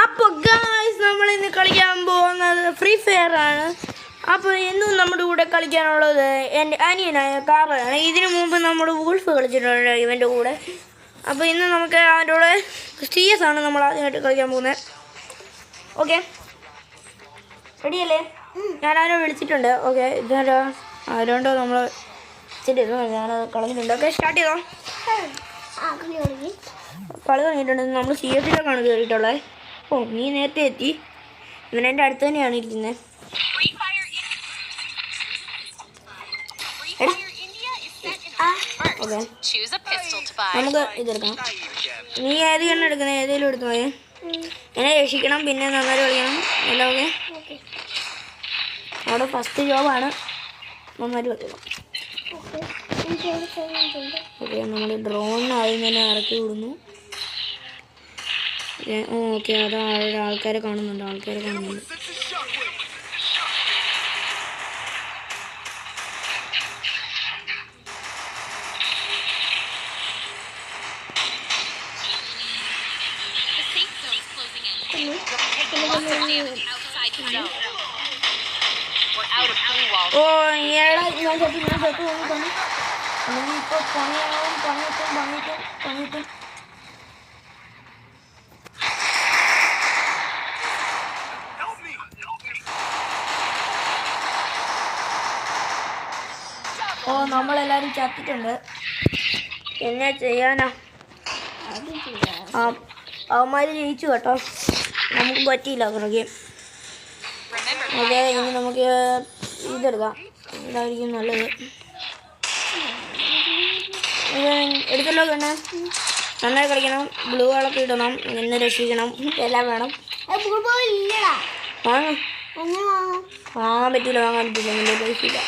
അപ്പോൾ ഗായ്സ് നമ്മൾ ഇന്ന് കളിക്കാൻ പോകുന്നത് ഫ്രീ ഫയർ ആണ്. അപ്പോൾ ഇന്നും നമ്മുടെ കൂടെ കളിക്കാനുള്ളത് എൻ്റെ അനിയനായ കാറാണ്. ഇതിനു മുമ്പ് നമ്മൾ വൂൾഫ് കളിച്ചിട്ടുണ്ട് ഇവൻ്റെ കൂടെ. അപ്പോൾ ഇന്ന് നമുക്ക് അവൻ്റെ കൂടെ CS ആണ് നമ്മൾ ആദ്യമായിട്ട് കളിക്കാൻ പോകുന്നത്. ഓക്കെ, റെഡിയല്ലേ? ഞാൻ അവനെ വിളിച്ചിട്ടുണ്ട്. ഓക്കെ, ഇതാരോ ആരോണ്ടോ നമ്മൾ ഞാനത് കളഞ്ഞിട്ടുണ്ട്. ഓക്കെ, സ്റ്റാർട്ട് ചെയ്തോ. കളി തുടങ്ങിയിട്ടുണ്ട്. നമ്മൾ CS-ലേക്കാണ് കയറിയിട്ടുള്ളത്. ഓ, നീ നേരത്തെ എത്തി. ഇവനെൻ്റെ അടുത്ത് തന്നെയാണ് ഇരിക്കുന്നത്. ഓക്കെ, നമുക്ക് ഇതെടുക്കണം. നീ ഏത് കണ്ണ് എടുക്കുന്നത്? ഏതെങ്കിലും എടുത്തു പോയേ. എന്നെ രക്ഷിക്കണം, പിന്നെ നന്നായി കളിക്കണം എല്ലാം. ഓക്കെ, അവിടെ ഫസ്റ്റ് ജോബാണ്. നന്നായിട്ട് കളിക്കണം. ഓക്കെ, നമ്മൾ ഡ്രോണിനായി ഇങ്ങനെ ഇറക്കി വിടുന്നു. ഓക്കെ, അതാ ആൾക്കാരെ കാണുന്നുണ്ട്. ഓ, ഞാൻ ചത്തു. ഇപ്പോൾ പണിയിട്ടും. ഓ, നമ്മളെല്ലാവരും ചത്തിട്ടുണ്ട്. എന്നെ ചെയ്യാനാ? അവന്മാർ ജയിച്ചു കേട്ടോ, നമുക്ക് പറ്റിയില്ല ഗെയിം. ഓക്കെ, ഇനി നമുക്ക് ഇതെടുക്കാം. ഇതായിരിക്കും നല്ലത്. എടുത്തല്ലോ കണ്ണേ. നന്നായി കളിക്കണം, ബ്ലൂ കളൊക്കെ ഇടണം, എന്നെ രക്ഷിക്കണം, എല്ലാം വേണം. വാങ്ങാൻ പറ്റില്ല. എൻ്റെ പൈസ ഇല്ല.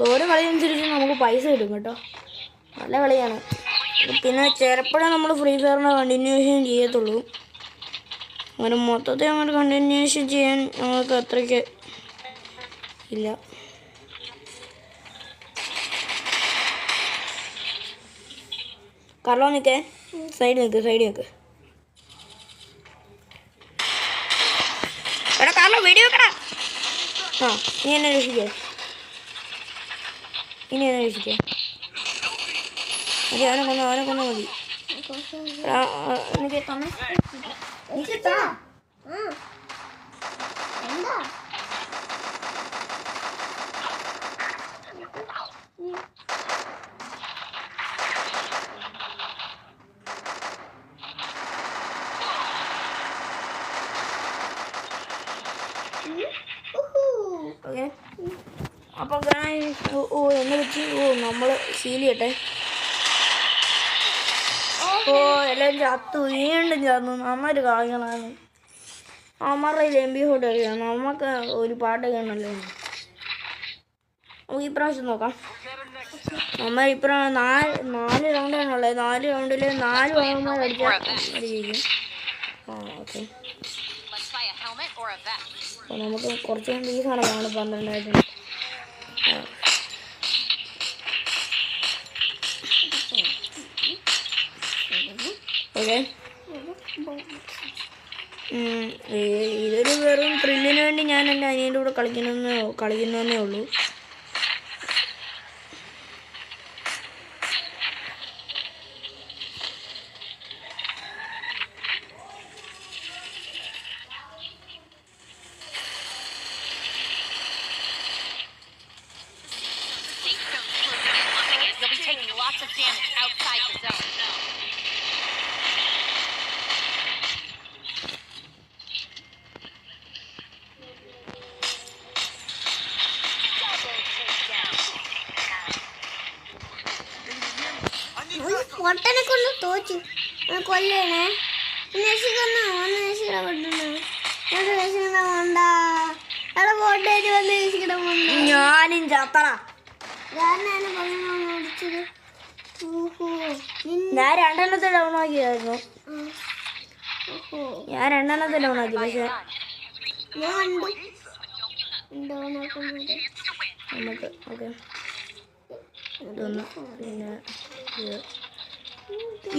ഓരോ കളി അനുസരിച്ച് നമുക്ക് പൈസ കിട്ടും കേട്ടോ. നല്ല കളിയാണ്. പിന്നെ ചിലപ്പോഴേ നമ്മൾ ഫ്രീ ഫയറിനെ കണ്ടിന്യൂഷൻ ചെയ്യത്തുള്ളൂ. അങ്ങനെ മൊത്തത്തിൽ അങ്ങോട്ട് കണ്ടിന്യൂഷൻ ചെയ്യാൻ ഞങ്ങൾക്ക് അത്രയ്ക്ക് ഇല്ല. കറലോ നിൽക്കേ, സൈഡ് നിൽക്ക്. എടാ കാർലോ, വീഡിയോ വെക്കടാ. നീ എന്നെ രക്ഷിക്കേ. മതി, അവനെ കൊന്നു മതി. എനിക്ക് തന്നെ ഓക്കെ. അപ്പോൾ എന്നെ വെച്ച് നമ്മൾ സീൽ ചെയ്യട്ടെ. എല്ലാവരും ചത്തു, വീണ്ടും ചത്തു. നന്നായിട്ട് കളികളാണ്. അമ്മരുടെ MP4 കളിയാണ്. നമുക്ക് ഒരു പാട്ടൊക്കെ ഉണ്ടല്ലോ. നമുക്ക് ഇപ്രാവശ്യം നോക്കാം. നമ്മൾ ഇപ്രാവശ്യം 4 റൗണ്ടാണുള്ളത്. 4 റൗണ്ടിൽ 4 ഭാഗന്മാർ അടിക്കും. ഓക്കെ, അപ്പോൾ നമുക്ക് കുറച്ച് ഈ സാധനമാണ് 12,000. ഓക്കെ, ഇതൊരു വെറും ത്രില്ലിന് വേണ്ടി ഞാൻ എൻ്റെ അനിയൻ്റെ കൂടെ കളിക്കുന്നതേ ഉള്ളൂ. പൊട്ടനെ കൊണ്ട് തോച്ചു കൊല്ലണേ. ഞാനും ചത്തടാ. ഞാൻ 2 ഡൗൺ ആക്കിയായിരുന്നു. പക്ഷെ നമുക്ക് ഓക്കെ ഇതൊന്ന് പിന്നെ ഇത്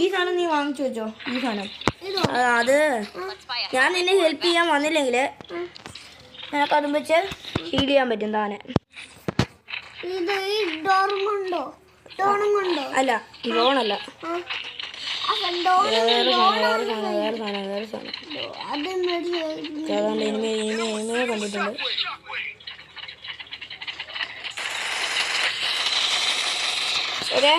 ഈ സാധനം നീ വാങ്ങിച്ചു വെച്ചോ. ഈ സാധനം ഇതോ? അത് ഞാൻ നിന്നെ ഹെൽപ്പ് ചെയ്യാൻ വന്നില്ലെങ്കിൽ നിനക്ക് അതും വെച്ച് ഹീൽ ചെയ്യാൻ പറ്റും താനെ. ഇത് ഈ ഡോറും കൊണ്ടോ? ഡോണും കൊണ്ടോ? അല്ല ഡ്രോണല്ല, ആ. അപ്പൊ ഡോണും വേറെ ഡോണാണ് സാധനം. അതെന്ന് അതുകൊണ്ട് ഇനിമേ കണ്ടിട്ടുണ്ട്. ഓക്കെ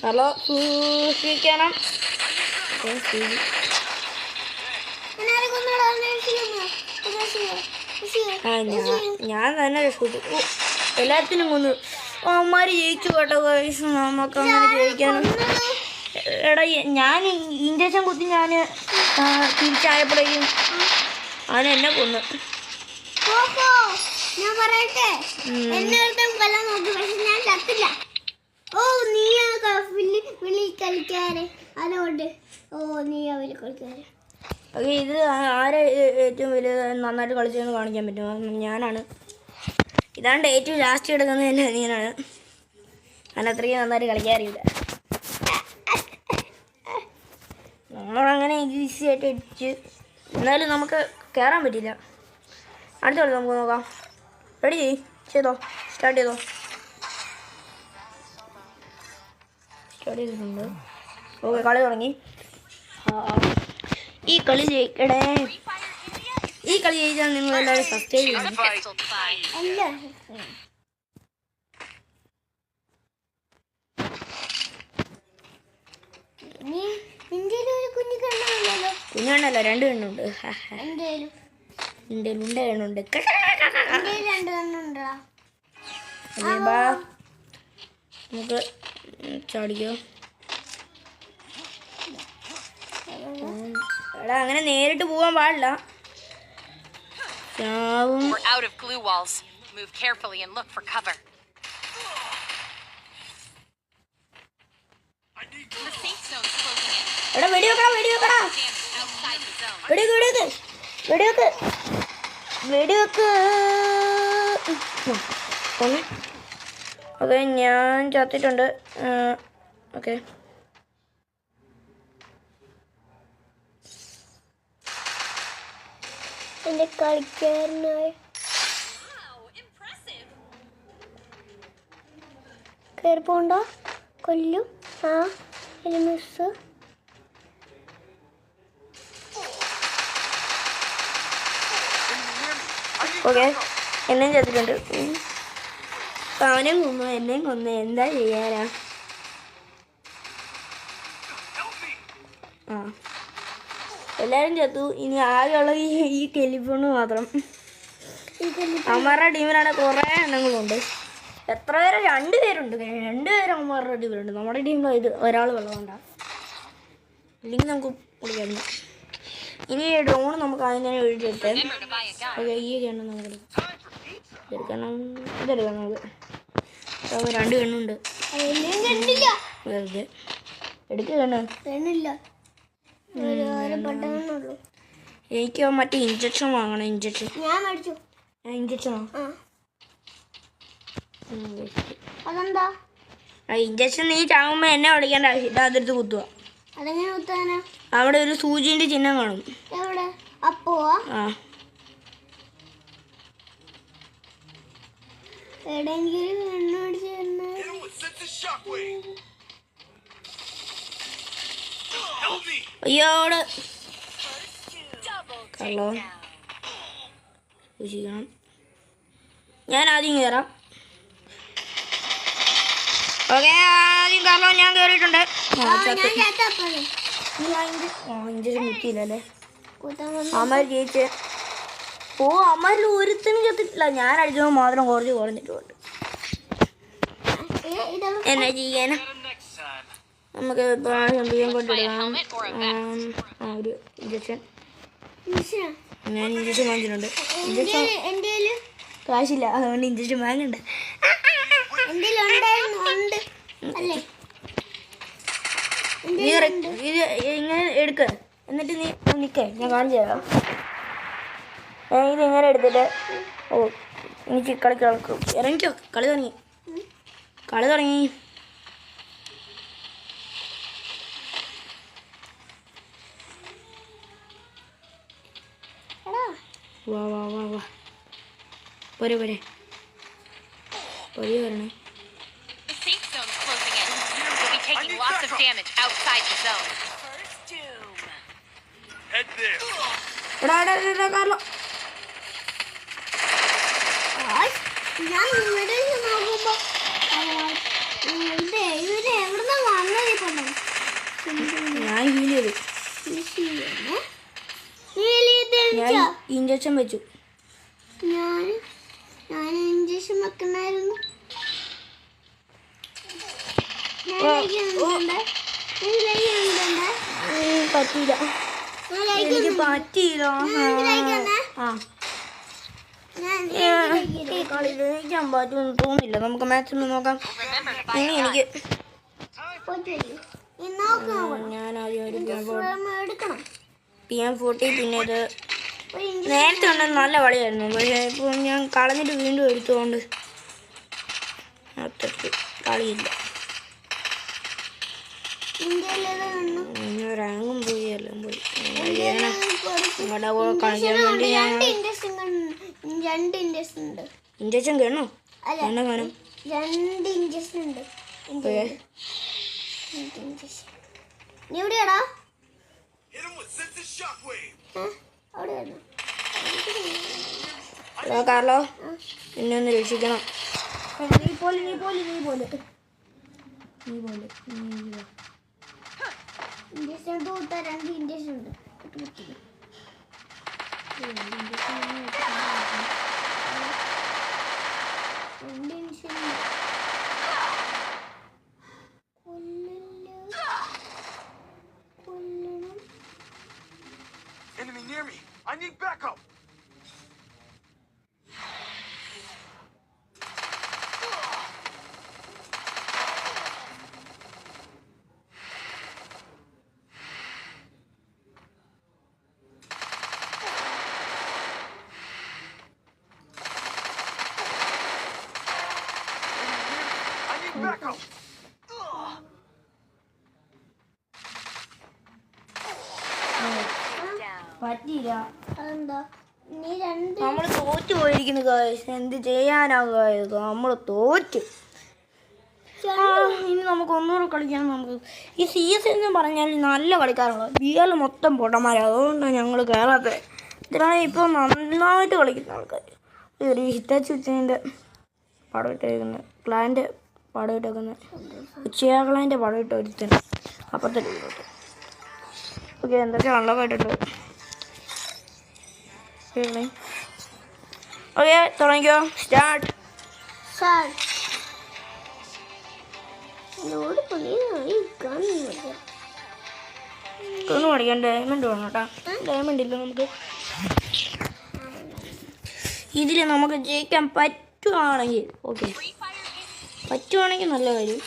ഹലോ സൂക്ഷിക്കണം. ഞാൻ തന്നെ രക്ഷപ്പെട്ടു. എല്ലാത്തിനും കൊന്നു. അവന്മാര് ജയിച്ചു കേട്ടോ ഗൈസ്. നമുക്ക് അങ്ങനെ ജയിക്കാനും. എടാ ഞാൻ ഇഞ്ചക്ഷൻ കുത്തി ഞാൻ തിരിച്ചായപ്പോഴേക്കും അവൻ എന്നെ കൊന്നു. ഞാൻ പറയട്ടെ, എന്നെ കൊല്ലാൻ നോക്കി, പക്ഷെ ഞാൻ ചത്തില്ല. ഓ നീയാ വിളി കളിക്കാരെ, അതുകൊണ്ട്. ഓ നീയാ വിളി കളിക്കാരെ. ഓക്കെ, ഇത് ആരെ ഏറ്റവും വലിയ നന്നായിട്ട് കളിച്ചതെന്ന് കാണിക്കാൻ പറ്റും. ഞാനാണ്. ഇതാണ്ട് ഏറ്റവും ലാസ്റ്റ് കിടക്കുന്നത് എൻ്റെ അനിയനാണ്. ഞാൻ അത്രയും നന്നായിട്ട് കളിക്കാറില്ല. നമ്മളങ്ങനെ ഈസി ആയിട്ട് അടിച്ച്, എന്നാലും നമുക്ക് കയറാൻ പറ്റില്ല. അടുത്ത കളി നമുക്ക് നോക്കാം. റെഡി ചെയ്തോ, സ്റ്റാർട്ട് ചെയ്തോ. സ്റ്റാർട്ട് ചെയ്തിട്ടുണ്ട്. ഓക്കെ, കളി തുടങ്ങി. ഈ കളി ജയിക്കണേ. ഈ കളി ജയിച്ചാൽ നിങ്ങൾ എല്ലാവരും സബ്സ്ക്രൈബ് ചെയ്യണം. അല്ല നീ ഇന്ത്യയിൽ ഒരു കുഞ്ഞു കണ്ണാണല്ലോ. കുഞ്ഞുണ്ണല്ല, 2 കണ്ണുണ്ട്. എന്തേലും ഉണ്ട് കണ്ണുണ്ട്. ഇന്ത്യയിൽ 2 കണ്ണുണ്ടാ? ബാ നമുക്ക് ചാടിക്കോ. എടാ അങ്ങനെ നേരിട്ട് പോകാൻ പാടില്ല. ചാവും. We're out of glue walls. Move carefully and look for cover. The safe zone's closing in. എടാ വെടി വെക്കടാ. Damage outside the zone. വെടിവെക്ക്. ഓക്കെ, ഞാൻ ചത്തിട്ടുണ്ട്. ഓക്കെ, എന്റെ കളിക്കാരനായി കയറി പോണ്ട, കൊല്ലും. ആ ഒരു മിസ്. ഓക്കെ, എന്നെയും ചത്തിട്ടുണ്ട്. അവനെയും കൊന്നു, എന്നെയും കൊന്നു. എന്താ ചെയ്യാനാ? ആ, എല്ലാവരും ചത്തു. ഇനി ആകെയുള്ളത് ഈ ടെലിഫോണ് മാത്രം. അമ്മമാരുടെ ടീമിലാണ് കുറേ എണ്ണങ്ങളുണ്ട്. എത്ര പേര്? 2 പേരുണ്ട്. 2 പേര് അമ്മമാരുടെ ടീമിലുണ്ട്. നമ്മുടെ ടീമിൽ ഇത് ഒരാൾ വെള്ളമുണ്ടാകും. ഇല്ലെങ്കിൽ നമുക്ക് വിളിക്കാം. ഇനി ഡ്രോൺ നമുക്ക് ആദ്യം തന്നെ എഴുതിയെടുത്തേ. ഓക്കെ, ഈ കണ്ണ് നമുക്ക് ഇതെടുക്കണം. നമുക്ക് 2 കണ്ണുണ്ട്. വെറുതെ എടുക്കുക കണ്ണ്. എനിക്ക് മറ്റേ ഇഞ്ചക്ഷൻ വാങ്ങണം. ഞാൻ മേടിച്ചു. ഇഞ്ചക്ഷനോ? അതെന്താ? ഇഞ്ചക്ഷൻ നീ ചാകുമ്പോ എന്നെ വിളിക്കേണ്ട ആവശ്യമില്ല. അതെടുത്ത് കുത്തുക. അതെങ്ങനെ കുത്താനാ? അവിടെ ഒരു സൂചിന്റെ ചിഹ്നം കാണും. എവിടെ? അപ്പോ ആ, എവിടെയെങ്കിലും എണ്ണ അടിച്ച് അയ്യോട് കള്ളോ സൂക്ഷിക്കണം. ഞാൻ ആദ്യം കയറാം. ഓക്കെ, ആദ്യം കള്ളോ ഞാൻ കയറിയിട്ടുണ്ട്. ഇഞ്ചക്ഷൻ കുത്തിയില്ലല്ലേ? അമ്മ ജയിച്ച്. ഓ, അമ്മയിൽ ഒരുത്തനും ചത്തിട്ടില്ല. ഞാൻ അടിച്ചപ്പോൾ മാത്രം കുറച്ച് കുറഞ്ഞിട്ടുണ്ട്. എന്നാ ചെയ്യാനാ? നമുക്ക് കൊണ്ടിടാം. ഒരു ഇഞ്ചക്ഷൻ. ഞാൻ ഇഞ്ചക്ഷൻ വാങ്ങിച്ചിട്ടുണ്ട്. ഇഞ്ചക്ഷൻ കാശില്ല, അതുകൊണ്ട് ഇഞ്ചക്ഷൻ വാങ്ങണ്ട. നീ ഇത് ഇങ്ങനെ എടുക്ക, എന്നിട്ട് നീ നിൽക്കേ, ഞാൻ കാണിച്ചു തരാം. ഇതിങ്ങനെ എടുത്തിട്ട് ഓ എനിക്ക് കളിക്കും. ഇറങ്ങിക്കോ, കളി തുടങ്ങി. കളി തുടങ്ങി. എടാ വാ വാ വാ വാ പോരെ പോരെ വരണേ. The safe zone's closing in. You'll be taking lots of damage outside the zone. Head there. എടാ കാർലോ. ഞാൻ ഇവിടെ നോക്കുമ്പോ ഇവര് എവിടുന്ന വന്നത് ഇപ്പൊ ഞാൻ ഹീൽ ചെയ്തു. ഞാൻ ഇഞ്ചക്ഷൻ വെച്ചു. ഞാൻ ഇഞ്ചക്ഷൻ വെക്കണായിരുന്നു. പറ്റിയില്ല, എനിക്ക് പറ്റിയില്ല. കളി ജയിക്കാൻ പറ്റുമെന്ന് തോന്നുന്നില്ല. നമുക്ക് മാച്ച് ഒന്ന് നോക്കാം. ഇനി എനിക്ക് ഞാൻ ആദ്യം എടുക്കണം. PM40 പിന്നെ ഇത് നേരത്തെ ഉണ്ടെങ്കിൽ നല്ല കളിയായിരുന്നു. പക്ഷേ ഇപ്പോൾ ഞാൻ കളഞ്ഞിട്ട് വീണ്ടും എടുത്തുകൊണ്ട് അത്രയ്ക്ക് കളിയില്ല. റാങ്കും പോയി എല്ലാം പോയി. നിങ്ങളുടെ കൂടെ കളിക്കാൻ വേണ്ടി ഞാൻ ഇഞ്ചക്ഷൻ കേണോ എണ്ണ വേണം. 2 ഇഞ്ചക്ഷൻ ഉണ്ട്. നീ എവിടെയാടാ? ഹലോ കാർലോ, എന്നെ ഒന്ന് രക്ഷിക്കണം. നീ പോലെ ഇഞ്ചക്ഷൻ 2 ഇഞ്ചക്ഷൻ ഉണ്ട്. Enemy near me. I need backup. Backup. പറ്റിയില്ല. അതെന്താ? നീ 2 നമ്മൾ തോറ്റു പോയിരിക്കുന്നു ഗായ്സ്. എന്ത് ചെയ്യാനാ ഗായ്സ്, നമ്മൾ തോറ്റു. ഇനി നമുക്ക് ഒന്നുകൂടെ കളിക്കാൻ. നമുക്ക് ഈ CS എന്ന് പറഞ്ഞാൽ നല്ല കളിക്കാറുള്ളത്. BL മൊത്തം പൊട്ടന്മാരാണ്. അതുകൊണ്ടാണ് ഞങ്ങൾ കയറാത്തത്. ഇതിനാണ് ഇപ്പോൾ നന്നായിട്ട് കളിക്കുന്ന ആൾക്കാർ. ഒരു ഹിറ്റാച്ചി ഉച്ചേൻ്റെ പടം ഇട്ടേക്കുന്നത്, ക്ലാൻ്റെ പടം ഇട്ടേക്കുന്നത്, ഉച്ചയാക്ലാൻ്റെ പടം ഇട്ട് ഒരുത്തന്നെ അപ്പുറത്തെ ടീമിലോട്ട്. ഓക്കെ, എന്തൊക്കെ വെള്ളമായിട്ടുണ്ട്. ഓക്കെ, തുടങ്ങിക്കോ. സ്റ്റാർട്ട്. ഒന്ന് പഠിക്കാൻ ഡയമണ്ട് വേണം കേട്ടോ. ഡയമണ്ട് ഇല്ല നമുക്ക്. ഇതിൽ നമുക്ക് ജയിക്കാൻ പറ്റുവാണെങ്കിൽ ഓക്കെ, പറ്റുവാണെങ്കിൽ നല്ല കാര്യം.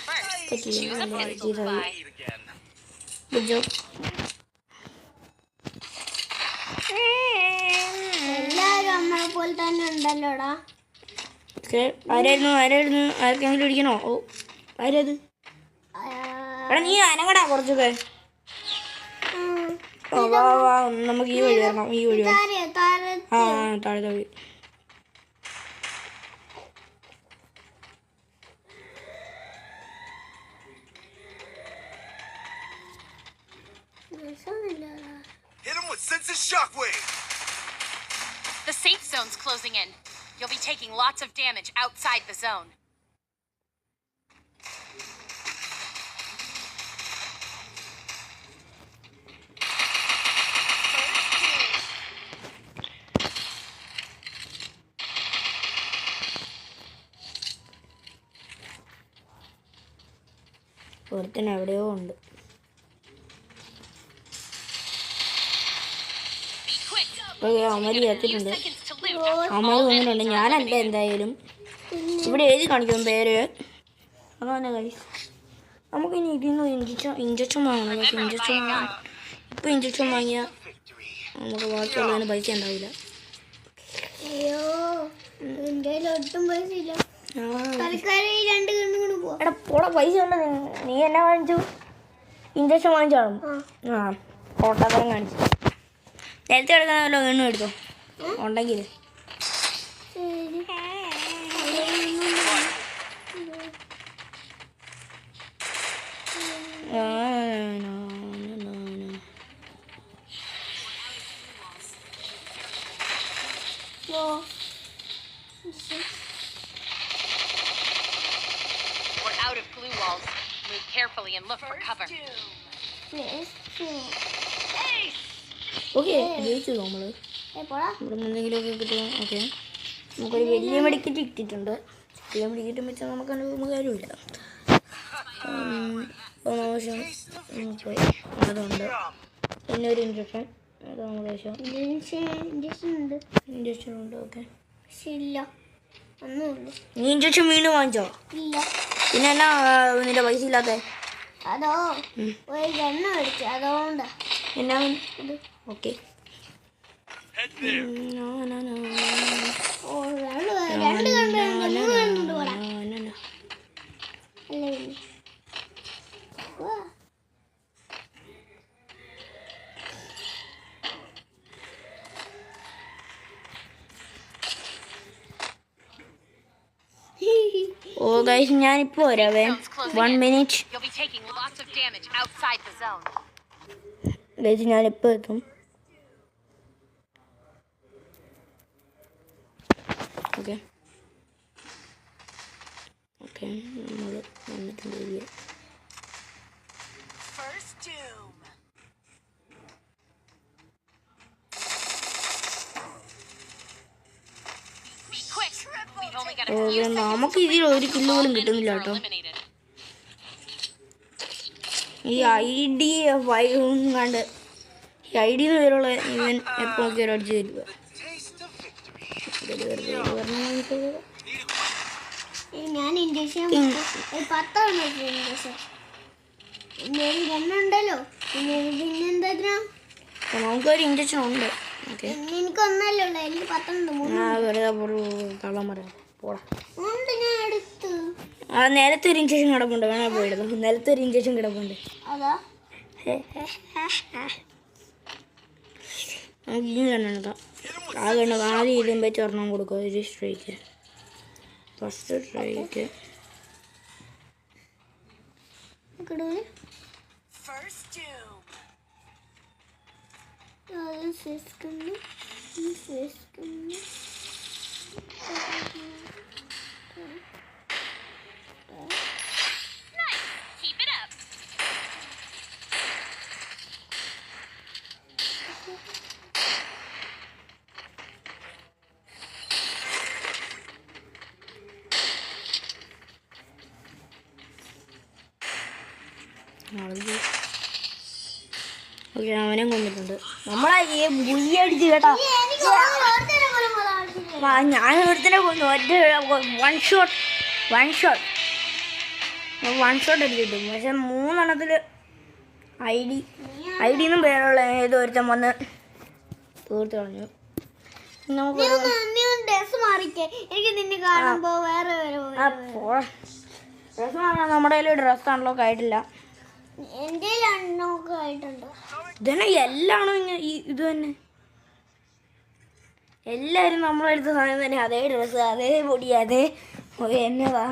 പറ്റില്ല ഗുഡ് ജോബ്. എല്ലാരും നമ്മളെ പോലെ തന്നെ ഉണ്ടല്ലോടാ. ഓക്കെ, ആരായിരുന്നു ആർക്കെങ്കിലും ഇടിക്കണോ? ഓ, ആരത്? എടാ നീ അനങ്ങടാ കുറച്ചൊക്കെ. വാ വാ, നമുക്ക് ഈ വഴി വരണം. ഈ വഴി താഴെ വഴി. Hit him with sensitive shockwave. The safe zone's closing in. You'll be taking lots of damage outside the zone. ഒരുത്തന്നെ എവിടെയോ ഉണ്ട്. അമരി എത്തിയിട്ടുണ്ട്. അമര് വന്നിട്ടുണ്ട്. ഞാനല്ല എന്തായാലും. ഇവിടെ എഴുതി കാണിക്കും പേര്. അങ്ങനെ കഴിയും. നമുക്കിനി ഇതിന്ന് ഇഞ്ചക്ഷൻ വാങ്ങണം. പക്ഷേ ഇപ്പം ഇഞ്ചക്ഷൻ വാങ്ങിയാൽ നമുക്ക് ബാക്കിയുള്ളതിന് പൈസ ഉണ്ടാവില്ല. അയ്യോ, എൻ്റെ ഒട്ടും പൈസ ഇല്ല. തൽക്കാലം ഈ 2 കണ്ണും കൂടെ പോവാം. എടാ പോടാ പൈസ ഉണ്ട് നീ എന്നാ വാങ്ങിച്ചു ഇഞ്ചക്ഷൻ വാങ്ങിച്ചാണോ ആ ഓട്ടത്തരം കാണിച്ചു നേരത്തെ എടുക്കാനല്ലോ എണ്ണ എടുത്തോ ഉണ്ടെങ്കിൽ ശരി. ഓ. We're out of glue walls. Move carefully and look for cover. Okay ജയിച്ചു നമ്മൾ പോടാ. ഇവിടെ നിന്ന് എന്തെങ്കിലുമൊക്കെ കിട്ടുമോ ഓക്കെ നമുക്കൊരു വലിയ മെഡിക്കറ്റ് കിട്ടിയിട്ടുണ്ട് വലിയ മെഡിക്കറ്റ് വെച്ചാൽ നമുക്ക് കാര്യമില്ല ആവശ്യം പോയി അതുണ്ട് പിന്നെ ഒരു ഇഞ്ചക്ഷൻ അത് നമുക്ക് ഇഞ്ചക്ഷൻ ഉണ്ട്. ഇഞ്ചക്ഷൻ ഉണ്ട് ഓക്കെ പക്ഷെ ഇല്ല ഒന്നുമില്ല. നീ ഇഞ്ചക്ഷൻ വീണ്ടും വാങ്ങിച്ചോ ഇല്ല. പിന്നെ എന്നാ നിന്റെ പൈസ ഇല്ലാത്ത അതോ ഒരു എണ്ണ മേടിച്ചു അതുകൊണ്ടാ. എന്നാ ഓക്കെ Head there. ഓ 2 കണ്ടുണ്ട് 3 കണ്ടുണ്ട് പോടാ. അല്ലേ പിന്നെ. വാ. ഓ ഗൈസ് ഞാനിപ്പോൾ വരാവേ Zone's closing 1 in. Minute You'll be taking lots of damage outside the zone. Guys ഞാനിപ്പോൾ എത്തും ഓക്കെ ഓക്കെ നമ്മൾ വന്നിട്ടുണ്ട് First doom. Be quick. We've only got a few okay seconds. നമുക്ക് ഇതിൽ ഒരു കില്ല് പോലും കിട്ടുന്നില്ല കേട്ടോ Eliminated. ഈ ID കണ്ട് ഈ ID പേരുള്ള ഇവൻ എപ്പോൾ നോക്കിയാലും അടിച്ചു തരുക Taste of victory. ഞാൻ ഇഞ്ചക്ഷൻ ഒരു 10 വെച്ചു ഇഞ്ചക്ഷൻ. പിന്നെ ഒരു ഗണ്ണുണ്ടല്ലോ. പിന്നെന്താ നമുക്കൊരു ഇഞ്ചക്ഷൻ ഉണ്ട് ഓക്കെ എനിക്കൊന്നല്ലേ ഉള്ളു. എനിക്ക് 10 ഉണ്ട്. 3 വെറുതെ കള്ളം പറയാം പോടാ ഉണ്ട് ഞാൻ എടുത്തു. ആ നേരത്തെ ഒരു ഇഞ്ചക്ഷൻ കിടപ്പുണ്ട് വേണേ പോയിടുന്നു നേരത്തെ ഒരു ഇഞ്ചക്ഷൻ കിടപ്പുണ്ട് അതാ നമുക്ക് ഇനി കണ്ണെടുക്കാം ആ കണ്ണ് ആദ്യം ഇതും വെച്ച് ഒരെണ്ണം കൊടുക്കുക ഒരു strike first strike First doom. Nice. Keep it up. Okay അവനെ കൊണ്ടിട്ടുണ്ട് നമ്മളെ ഈ ബുള്ളി അടിച്ച് കേട്ടോ ഞാൻ ഒരുത്തനെ കൊന്നു ഒറ്റ വൺ ഷോട്ട് അടിച്ചിട്ടു പക്ഷെ 3 എണ്ണത്തിൽ ഐഡിന്നും പേരുള്ള ഏതോ ഒരുത്തൻ വന്ന് തീർത്ത് കളഞ്ഞു നമുക്ക് ഡ്രസ് മാറിക്കേ. എനിക്ക് നിന്നെ കാണുമ്പോ വേറെ ഡ്രസ്സ് വാങ്ങാൻ നമ്മുടെ കയ്യിൽ ഡ്രസ്സ് ആയിട്ടില്ല എന്റെ അണ്ണൊക്കെ ആയിട്ടുണ്ട്. ഇതന്നെ എല്ലാണോ ഇത് തന്നെ എല്ലാവരും നമ്മളെടുത്ത സാധനം തന്നെ അതേ ഡ്രസ്സ് അതേ പൊടി അതേ എന്നതാ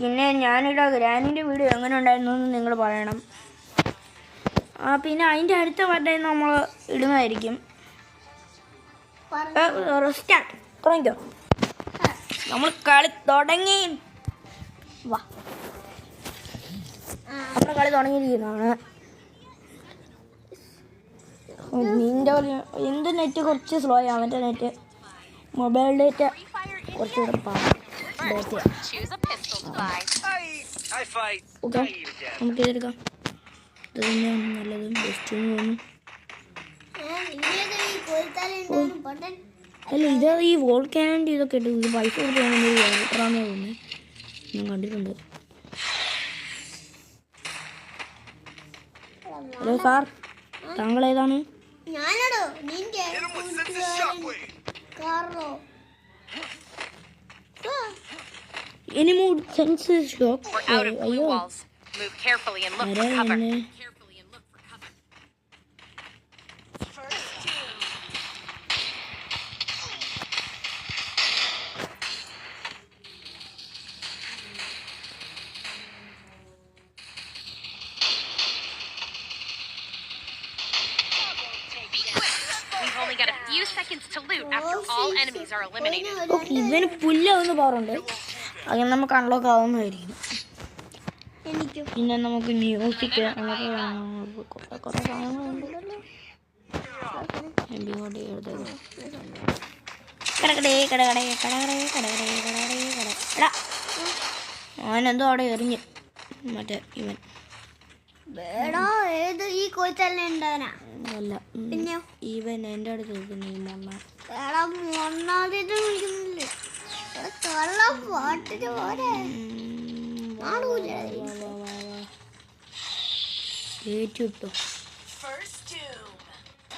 പിന്നെ ഞാനിവിടെ ഗ്രാനിൻ്റെ വീഡിയോ എങ്ങനെ ഉണ്ടായിരുന്നു എന്ന് നിങ്ങൾ പറയണം. പിന്നെ അതിൻ്റെ അടുത്ത പാർട്ടായി നമ്മൾ ഇടുന്നതായിരിക്കും. സ്റ്റാർട്ട് തുടങ്ങിക്കോ. നമ്മൾ കളി തുടങ്ങി വാ നമ്മുടെ കളി തുടങ്ങിയിരിക്കുന്നതാണ്. നിൻ്റെ എൻ്റെ നെറ്റ് കുറച്ച് സ്ലോ ആണ്. അവൻ്റെ നെറ്റ് മൊബൈൽ ഡേറ്റ കുറച്ചുകൂടെ Choose a pistol to buy. I fight. Okay I eat again. നമുക്ക് ഇതെടുക്കാം. ഇത് തന്നെയാണ് നല്ലത് ബെസ്റ്റ് തോന്നുന്നു. അല്ല ഇത് ഈ വോൾക്കാൻ്റെ ഇതൊക്കെ ഇട്ട് ഇത് പൈസ കൊടുക്കുകയാണെങ്കിൽ വേറാന്ന് തോന്നുന്നത് ഞാൻ കണ്ടിട്ടുണ്ട്. ഹലോ സാർ താങ്കൾ ഏതാണ്? ഞാനാണോ നിന്റെ Hit him with sense of shockwave. കാറോ എനിമോഡ് sense shock. We're out of blue അയ്യോ walls. Move carefully and look for ആരാ cover. എന്നെ? Carefully and look for cover. We've only got a few seconds to loot after all enemies are eliminated. Okay ഇവന് പുല്ലാവുന്ന പവറുണ്ട്. അങ്ങനെ നമുക്ക് unlock ആവുന്നതായിരിക്കും. എനിക്കും പിന്നെ നമുക്ക് music അങ്ങനത്തെ കുറേ സാധനങ്ങളുണ്ടല്ലോ. എടാ അവനെന്തോ അവിടെ എറിഞ്ഞ് മറ്റേ ഇവൻ എടാ ഏത് ഈ കോച്ചല്ലേ ഉണ്ടാനാ അല്ല പിന്നെ ഇവൻ എൻ്റെ അടുത്ത് നിൽക്കുന്ന ഈ മണ്ണ. എടാ ഒന്നാമത് വിളിക്കുന്നില്ലേ എടാ കള്ള പാട്ടിന് പോരെ ഏറ്റിട്ടോ.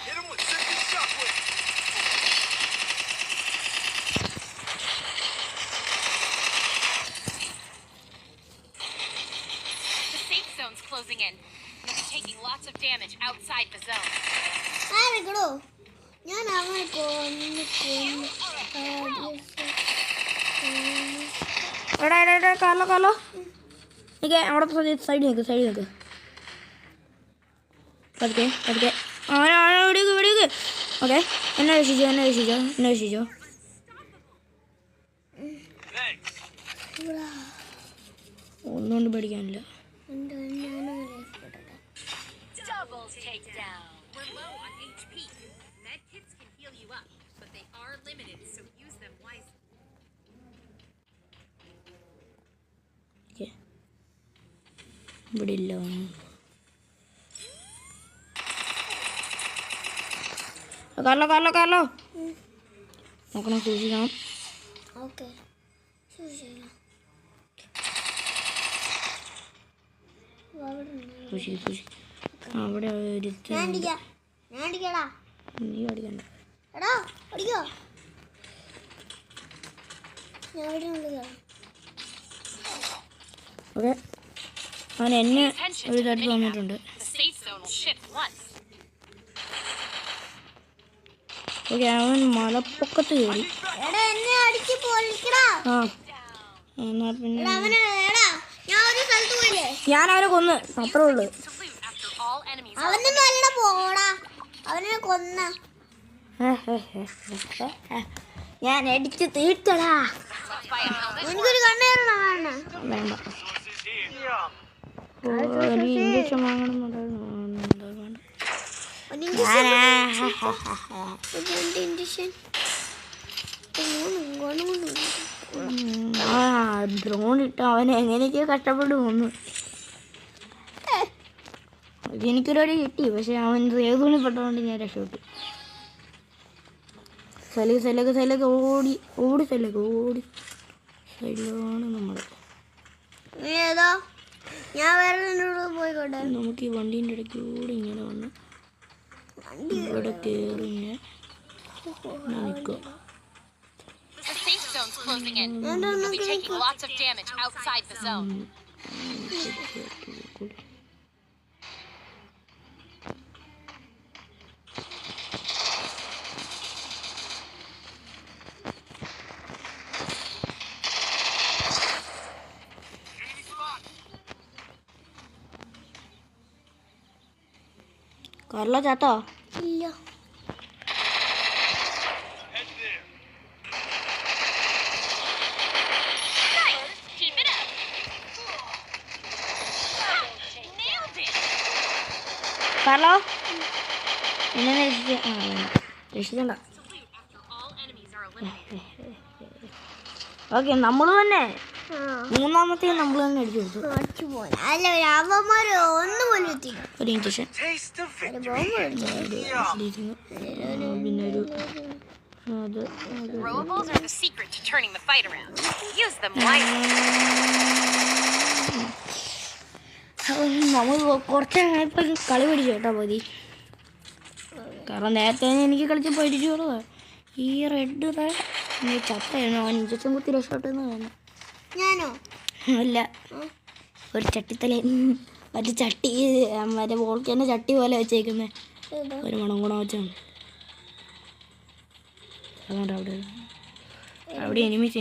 Hit him with sense of shockwave. The safe zone's closing in. You'll be taking lots of damage outside the zone. ആരെക്കടോ ഞാൻ അവനെ എടാ എടാ എടാ കാലോ കാലോ എനിക്ക് അവിടെ സൈഡിൽ നിൽക്ക് പതുക്കെ വെടിവെക്ക്. ഓക്കെ എന്നെ രക്ഷിച്ചോ. Thanks. ഒന്നുകൊണ്ട് പേടിക്കാനില്ല. Double takedown. We're low on HP. Med kits can heal you up, but they are limited, so use them wisely. Okay ഇവിടെ ഇല്ല ഒന്നും. കാലോ നോക്കണം സൂക്ഷിക്കണം. ഓക്കെ സൂക്ഷിക്കും അവിടെ ഒരുത്തൻ ഞാൻ അടിക്കടാ നീ അടിക്കണ്ട. എടാ അടിക്കോ ഞാൻ ഇവിടെ ഉള്ളത് ഓക്കെ അവൻ എന്നെ ഒരു തരത്തിൽ വന്നിട്ടുണ്ട്. The safe zone will shift once. Okay അവൻ മലപ്പൊക്കത്ത് കയറി. എടാ എന്നെ അടിച്ച് പൊളിക്കടാ ആ എന്നാ പിന്നെ എടാ അവനെ എടാ ഞാൻ ഒരു സ്ഥലത്ത് പോയില്ലേ ഞാൻ അവനെ കൊന്ന് അത്രേ ഉള്ളു. To loot after all enemies are അവനെ നല്ല പോടാ അവനെ കൊന്ന ഞാൻ അടിച്ച് തീർത്തടാ. eliminated by a helmet. എനിക്കൊരു കണ്ണേറണ കാണണ വേണ്ട Sources here. ഇഞ്ചക്ഷൻ വാങ്ങണം. ഡ്രോൺ ഇട്ട് അവൻ എങ്ങനെയൊക്കെയോ കഷ്ടപ്പെട്ട് പോന്നു. എനിക്കൊരടി കിട്ടി, പക്ഷെ അവൻ ഏതുണി പെട്ടതുകൊണ്ട് ഞാൻ രക്ഷപ്പെട്ടു. സൈലൊക്കെ ഓടി സൈഡിലാണ് നമ്മൾ. ഏതോ ഞാൻ വേറെ പോയിക്കോട്ടെ നമുക്ക് ഈ വണ്ടീൻ്റെ ഇടയ്ക്ക് കൂടി ഇങ്ങനെ വന്ന് ഇവിടെ കയറി ഇങ്ങനെ നിൽക്കുക. The safe zone's closing in. You'll be taking lots of damage outside the zone. കറല ചാത്തോ? ഇല്ല Head there. Nice! Keep it up! Nailed it! കറലോ എന്നെ രക്ഷിക്കണ്ട. To loot after all enemies are eliminated. Okay നമ്മൾ തന്നെ ആ മൂന്നാമത്തെ നമ്മൾ തന്നെ അടിച്ചു കൊടുത്തു. അടിച്ചു പോയി അല്ല അവന്മാര് ഒന്നും പോലും എത്തില്ല ഒരു ഇഞ്ചക്ഷൻ Taste of ഒരു victory. ബോംബ് എടുത്തു പിന്നെ ഒരു അത് Throwables are the secret to turning the fight around. Use them wisely. നമ്മൾ കുറച്ച് ഇപ്പം കളി പിടിച്ചു കേട്ടോ മതി. കാരണം നേരത്തെ എനിക്ക് കളിച്ച് പഠിച്ചോളൂ. ഈ റെഡ് നീ ചത്തായിരുന്നു. അവൻ ഇഞ്ചക്ഷൻ കുത്തി രക്ഷപ്പെട്ടെന്ന് തോന്നുന്നു. ഞാനോ? അല്ല, ഒരു ചട്ടിത്തല മറ്റേ ചട്ടി മറ്റേ വോൾക്കൻ്റെ ചട്ടി പോലെ വെച്ചേക്കുന്നത്. ഒരു മണം ഗുണം വെച്ചാണ്. അതുകൊണ്ട് അവിടെ എനിമീസ്.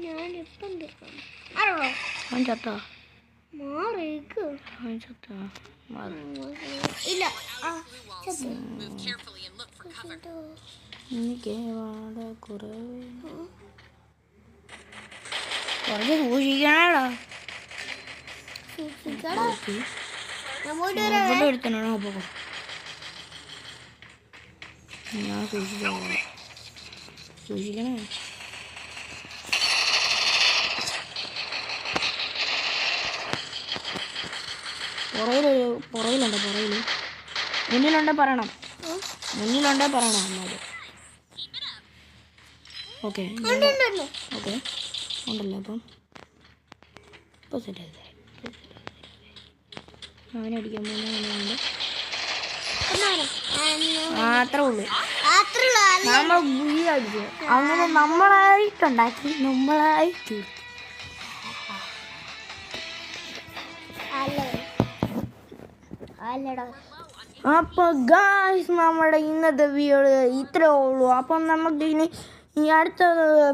ഞാനിപ്പം തീർക്കാം. ആണോ? അവൻ ചത്താ? മാറിക്ക്. അവൻ ചത്താ? ഇല്ല. ചത്തു. Move carefully and look for cover. എനിക്ക് വളരെ കുറച്ച് സൂക്ഷിക്കണേടാ. സൂക്ഷിക്കടാ. ഞാൻ പോയിട്ട് വരാം. ഇവിടെ എടുത്തണോ? അപ്പോൾ ഞാൻ സൂക്ഷിക്കണേ. പുറകിലുണ്ട്. മുന്നിലുണ്ടെ പറയണം. അമ്മാര്. ഓക്കെ ഉണ്ടല്ലോ. ഓക്കെ ഉണ്ടല്ലോ. അപ്പം ഇപ്പോൾ സെറ്റ് അവനടിക്കാൻ പോകുന്നത് മാത്രമേ ഉള്ളൂ. നമ്മൾ അടിച്ചു അങ്ങനെ നമ്മളായിട്ടുണ്ടാക്കി നമ്മളായിട്ട്. അപ്പോൾ ഗായ്സ് നമ്മുടെ ഇന്നത്തെ വീഡിയോ ഇത്രേ ഉള്ളൂ. അപ്പം നമുക്ക് ഇനി ഈ അടുത്ത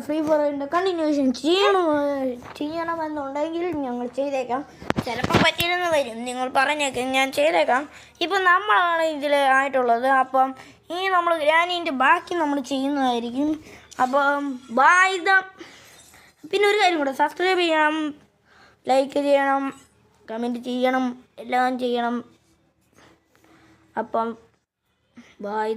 ഫ്രീ ഫയറിൻ്റെ കണ്ടിന്യൂഷൻ ചെയ്യണമെന്നുണ്ടെങ്കിൽ ഞങ്ങൾ ചെയ്തേക്കാം. ചിലപ്പോൾ പറ്റില്ലെന്ന് വരും. നിങ്ങൾ പറഞ്ഞേക്കെ ഞാൻ ചെയ്തേക്കാം. ഇപ്പം നമ്മളാണ് ഇതിൽ ആയിട്ടുള്ളത്. അപ്പം ഇനി നമ്മൾ ഗ്രാനീൻ്റെ ബാക്കി നമ്മൾ ചെയ്യുന്നതായിരിക്കും. അപ്പം പിന്നെ ഒരു കാര്യം കൂടെ, സബ്സ്ക്രൈബ് ചെയ്യണം, ലൈക്ക് ചെയ്യണം, കമൻറ്റ് ചെയ്യണം, എല്ലാം ചെയ്യണം. അപ്പം ബൈ.